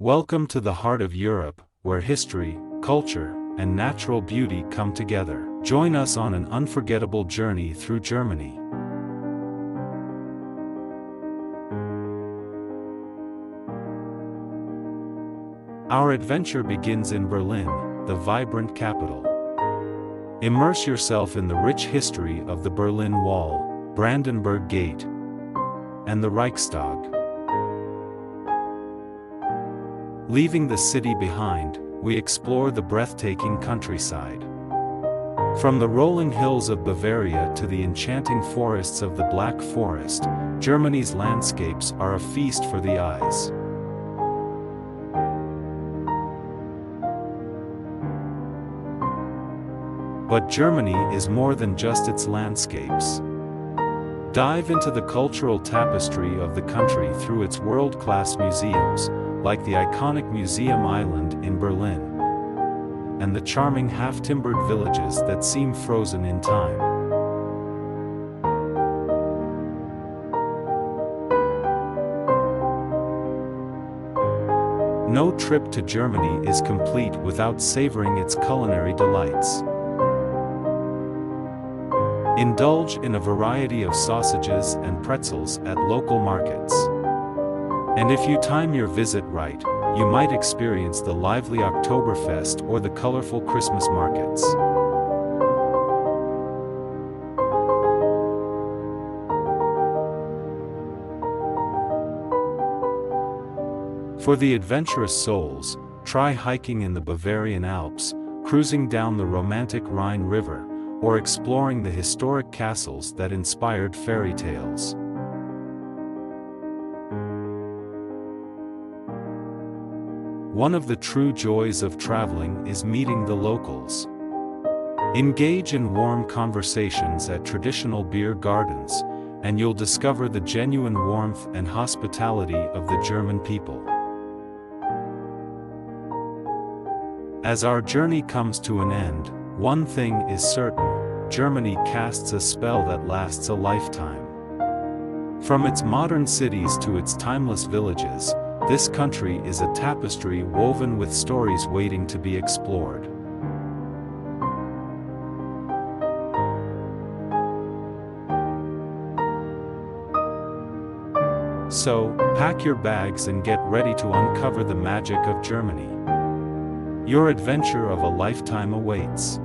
Welcome to the heart of Europe, where history, culture, and natural beauty come together. Join us on an unforgettable journey through Germany. Our adventure begins in Berlin, the vibrant capital. Immerse yourself in the rich history of the Berlin Wall, Brandenburg Gate, and the Reichstag. Leaving the city behind, we explore the breathtaking countryside. From the rolling hills of Bavaria to the enchanting forests of the Black Forest, Germany's landscapes are a feast for the eyes. But Germany is more than just its landscapes. Dive into the cultural tapestry of the country through its world-class museums, like the iconic Museum Island in Berlin, and the charming half-timbered villages that seem frozen in time. No trip to Germany is complete without savoring its culinary delights. Indulge in a variety of sausages and pretzels at local markets. And if you time your visit right, you might experience the lively Oktoberfest or the colorful Christmas markets. For the adventurous souls, try hiking in the Bavarian Alps, cruising down the romantic Rhine River, or exploring the historic castles that inspired fairy tales. One of the true joys of traveling is meeting the locals. Engage in warm conversations at traditional beer gardens, and you'll discover the genuine warmth and hospitality of the German people. As our journey comes to an end, one thing is certain: Germany casts a spell that lasts a lifetime. From its modern cities to its timeless villages, this country is a tapestry woven with stories waiting to be explored. So, pack your bags and get ready to uncover the magic of Germany. Your adventure of a lifetime awaits.